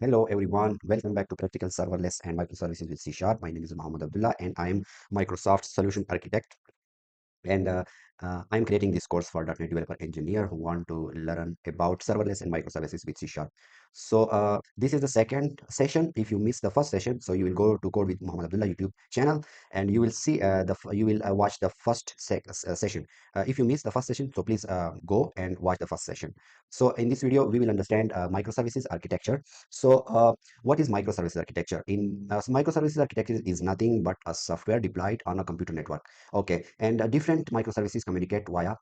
Hello everyone, welcome back to Practical Serverless and Microservices with C Sharp. My name is Mohammed Abdullah and I am Microsoft Solution Architect. And I'm creating this course for .NET developer engineer who want to learn about serverless and microservices with C Sharp. So this is the second session. If you miss the first session, so you will go to Code with Mohammed Abdullah YouTube channel, and you will see you will watch the first session. If you miss the first session, so please go and watch the first session. So in this video, we will understand microservices architecture. So what is microservices architecture? In microservices architecture is nothing but a software deployed on a computer network. Okay, and different microservices communicate via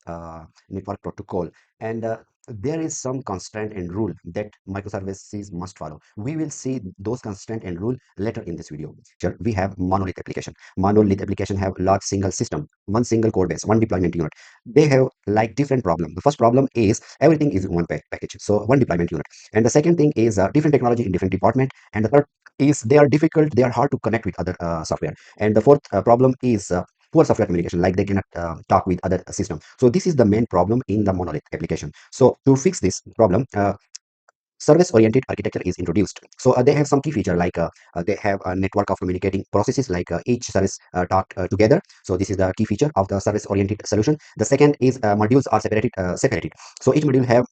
network protocol, and there is some constraint and rule that microservices must follow. We will see those constraint and rule later in this video. Sure. We have monolith application. Monolith application have large single system, one single code base, one deployment unit. They have like different problem. The first problem is everything is in one package, so one deployment unit. And the second thing is different technology in different department. And the third is they are difficult, they are hard to connect with other software. And the fourth problem is poor software communication, like they cannot talk with other systems. So this is the main problem in the monolith application. So to fix this problem, service-oriented architecture is introduced. So they have some key feature, like they have a network of communicating processes, like each service talk together. So this is the key feature of the service-oriented solution. The second is modules are separated. So each module have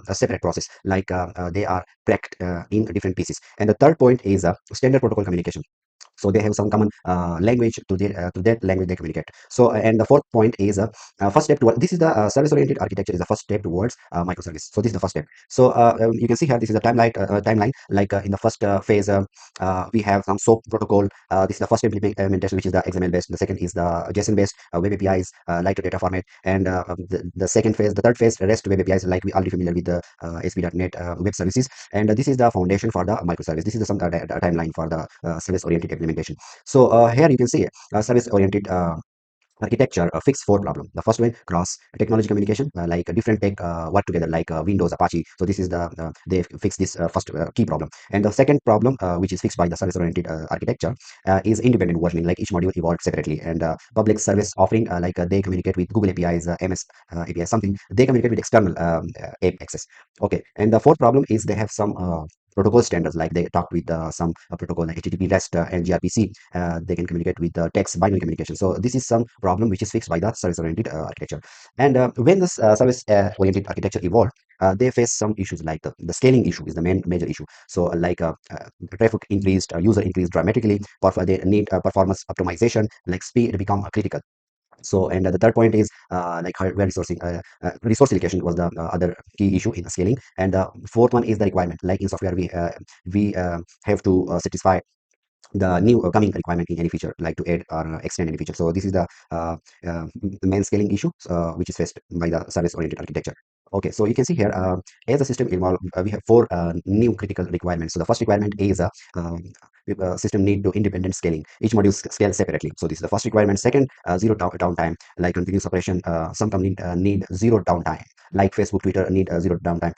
a separate process, like they are packed in different pieces. And the third point is standard protocol communication. So they have some common language to that language they communicate. So and the fourth point is first step toward this is the service oriented architecture is the first step towards microservice. So this is the first step. So you can see here, this is a timeline, like in the first phase we have some SOAP protocol. This is the first implementation, which is the XML based. The second is the JSON based web APIs, like the data format. And the second phase, the third phase, REST web APIs, like we already familiar with the ASP.NET web services. And this is the foundation for the microservice. This is the some timeline for the service oriented implementation. So here you can see service oriented architecture fix four problem. The first one, cross technology communication, like different tech work together, like Windows, Apache. So this is they fix this first key problem. And the second problem, which is fixed by the service oriented architecture, is independent versioning, like each module evolved separately. And public service offering, like they communicate with Google APIs, MS APIs, something they communicate with external app access. Okay, and the fourth problem is they have some protocol standards, like they talk with some protocol like HTTP, REST, and gRPC. They can communicate with text binary communication. So this is some problem which is fixed by the service-oriented architecture. And when this service-oriented architecture evolved, they face some issues, like the scaling issue is the major issue. So traffic increased, user increased dramatically. They need performance optimization, like speed become critical. So, and the third point is like hardware resourcing, resource allocation was the other key issue in the scaling. And the fourth one is the requirement, like in software we have to satisfy the new coming requirement in any feature, like to add or extend any feature. So this is the main scaling issue which is faced by the service oriented architecture. Okay, so you can see here, as the system evolve, we have four new critical requirements. So the first requirement is system need to independent scaling. Each module scale separately. So this is the first requirement. Second, zero downtime, like continuous operation. Some company need zero downtime, like Facebook, Twitter need zero downtime.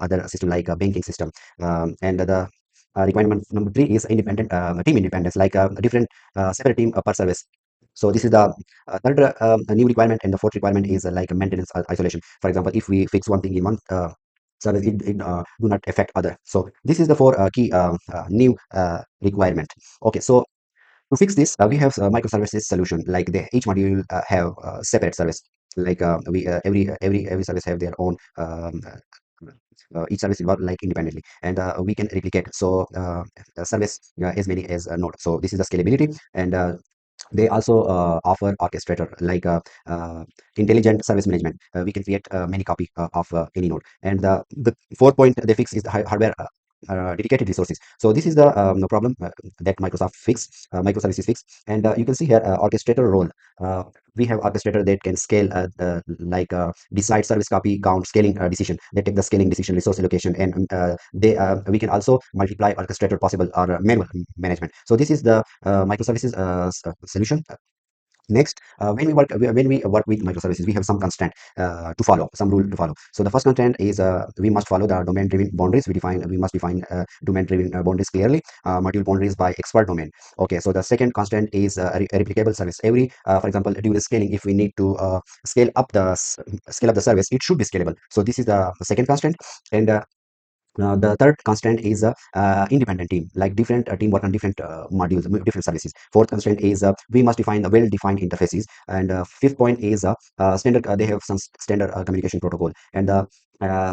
Other system like a banking system. And the requirement number three is independent team independence, like different separate team per service. So this is the third new requirement. And the fourth requirement is like maintenance isolation. For example, if we fix one thing in one service, it do not affect other. So this is the four key new requirement. Okay, so to fix this, we have a microservices solution, like each module have separate service, like we every service have their own each service will work like independently, and we can replicate. So a service as many as a node. So this is the scalability. And they also offer orchestrator, like intelligent service management. We can create many copy of any node. And the fourth point they fix is the hardware dedicated resources. So this is the problem that Microsoft fix, microservices fix. And you can see here orchestrator role. We have orchestrator that can scale, like decide service copy count, scaling decision. They take the scaling decision, resource allocation, and they we can also multiply orchestrator possible or manual management. So this is the microservices solution. Next, when we work with microservices, we have some constraint to follow, some rule to follow. So the first constraint is we must follow the domain-driven boundaries. We must define domain-driven boundaries clearly. Module boundaries by expert domain. Okay, so the second constraint is a replicable service. Every, for example, during scaling, if we need to scale up the service, it should be scalable. So this is the second constraint. And The third constraint is independent team, like different team work on different modules, different services. Fourth constraint is we must define the well-defined interfaces. And fifth point is standard. They have some standard communication protocol. And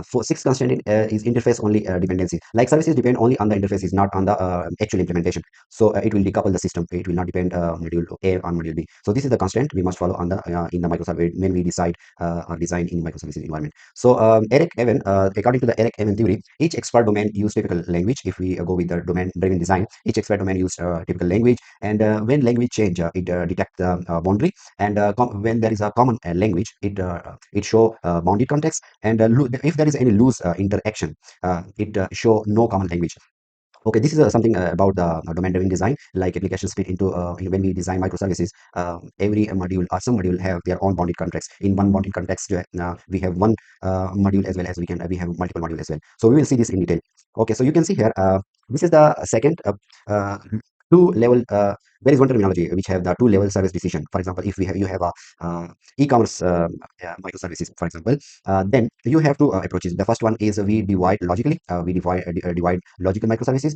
for sixth constraint is interface only dependency. Like services depend only on the interfaces, not on the actual implementation. So it will decouple the system. It will not depend module A on module B. So this is the constraint we must follow on the in the microservice when we decide or design in microservices environment. So Eric Evan, according to the Eric Evan theory, each expert domain use typical language. If we go with the domain-driven design, each expert domain use typical language, and when language change, it detect the boundary, and when there is a common language, it show bounded context, and if there is any loose interaction, it show no common language. Okay, this is something about the domain-driven design, like application split into when we design microservices, every module or some module have their own bounded context. In one bounded context, we have one module as well as we have multiple modules as well. So we will see this in detail. Okay, so you can see here, this is the second uh, two-level. There is one terminology which have the two-level service decision. For example, if you have a e-commerce microservices, for example, then you have two approaches. The first one is we divide logically. We divide logical microservices,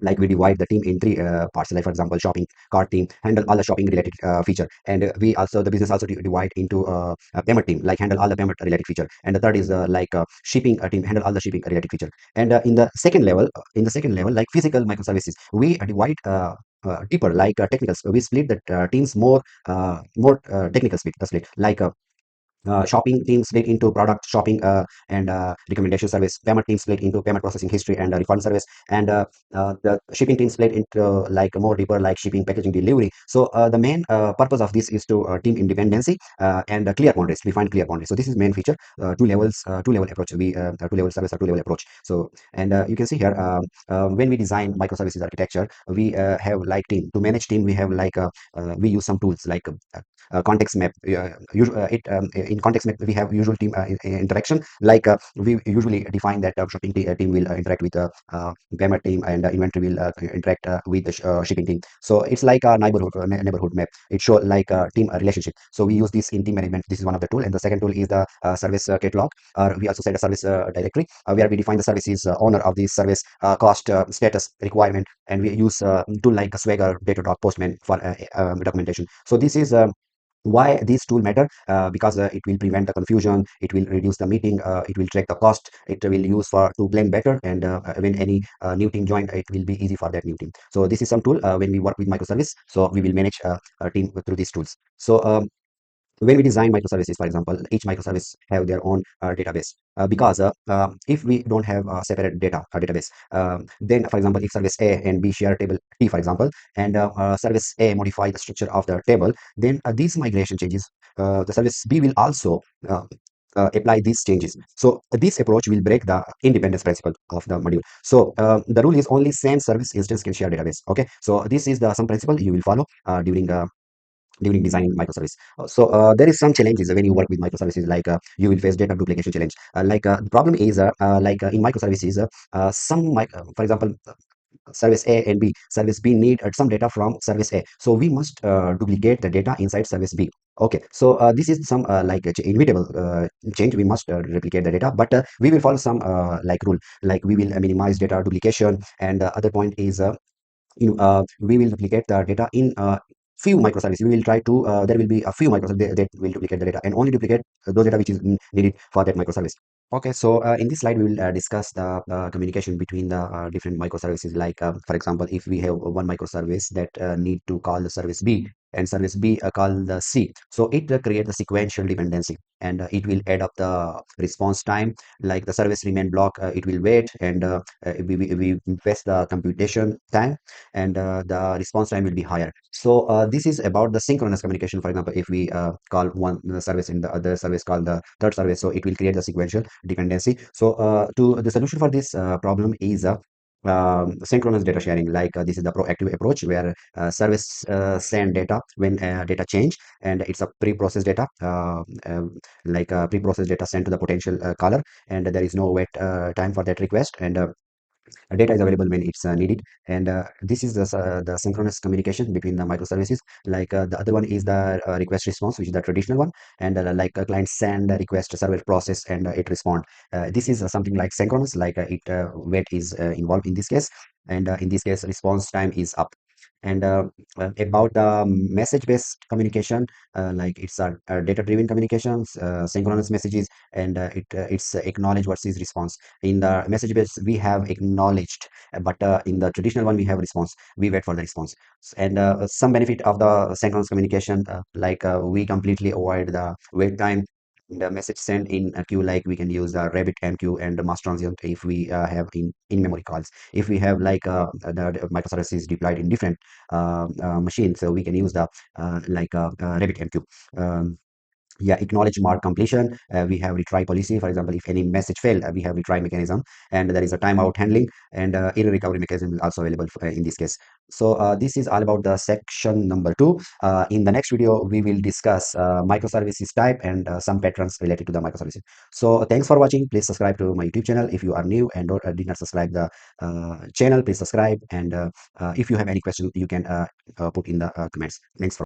like we divide the team in three parts, like for example shopping cart team handle all the shopping related feature, and we also the business also divide into a payment team, like handle all the payment related feature, and the third is like shipping team handle all the shipping related feature. And in the second level, like physical microservices, we divide deeper, like technicals. We split the teams more technical split, like shopping team split into product shopping and recommendation service. Payment team split into payment processing history and refund service. And the shipping team split into like more deeper, like shipping, packaging, delivery. So the main purpose of this is to team independency and clear boundaries. We find clear boundaries. So this is main feature. Two level approach. We two level service or two level approach. So and you can see here, when we design microservices architecture, we have like team to manage team. We have like we use some tools like context map. In context map, we have usual team interaction. Like we usually define that team will interact with the payment team, and inventory will interact with the shipping team. So it's like a neighborhood map. It show like a team relationship. So we use this in team management. This is one of the tool, and the second tool is the service catalog, or we also set a service directory where we define the services owner of the service, cost, status, requirement, and we use tool like Swagger, Datadog, Postman for documentation. So this is why these tool matter, because it will prevent the confusion, it will reduce the meeting, it will track the cost, it will use for to plan better, and when any new team join, it will be easy for that new team. So this is some tool when we work with microservice, so we will manage a team through these tools. So when we design microservices, for example, each microservice have their own database, because if we don't have separate database, then for example, if service A and B share table T, for example, and service A modify the structure of the table, then these migration changes, the service B will also apply these changes. So this approach will break the independence principle of the module. So the rule is only same service instance can share database. Okay, so this is the some principle you will follow during designing microservice. There is some challenges when you work with microservices, like you will face data duplication challenge. The problem is in microservices, for example, service A and B, service B need some data from service A. So we must duplicate the data inside service B. Okay, so this is some inevitable change. We must replicate the data, but we will follow some like rule, like we will minimize data duplication. And other point is we will duplicate the data in few microservices. We will try to there will be a few microservices that will duplicate the data and only duplicate those data which is needed for that microservice. Okay, so in this slide we will discuss the communication between the different microservices. Like for example, if we have one microservice that need to call the service B, and service B call the C, so it create the sequential dependency, and it will add up the response time. Like the service remain block, it will wait, and we invest the computation time, and the response time will be higher. So this is about the synchronous communication. For example, if we call one service and the other service call the third service, so it will create the sequential dependency. So to the solution for this problem is synchronous data sharing. Like this is the proactive approach where service send data when data change, and it's a pre-processed data, pre-processed data sent to the potential caller, and there is no wait time for that request. And Data is available when it's needed, and this is the synchronous communication between the microservices. Like the other one is the request response, which is the traditional one, and like a client send a request, server process, and it respond. This is something like synchronous, like it wait is involved in this case, and in this case response time is up. And about the message-based communication, like it's a data-driven communications, synchronous messages, and it's acknowledge versus response. In the message-based, we have acknowledged, but in the traditional one, we have response. We wait for the response. And some benefit of the synchronous communication, like we completely avoid the wait time. The message sent in a queue, like we can use the rabbit MQ and the mass transient if we have in memory calls. If we have like the microservices deployed in different machines, so we can use the like rabbit MQ. Um, yeah, acknowledge mark completion. We have retry policy. For example, if any message fail, we have retry mechanism, and there is a timeout handling, and error recovery mechanism is also available in this case. So this is all about the section number 2. In the next video, we will discuss microservices type and some patterns related to the microservices. So thanks for watching. Please subscribe to my YouTube channel if you are new and did not subscribe the channel. Please subscribe, and if you have any question, you can put in the comments. Thanks for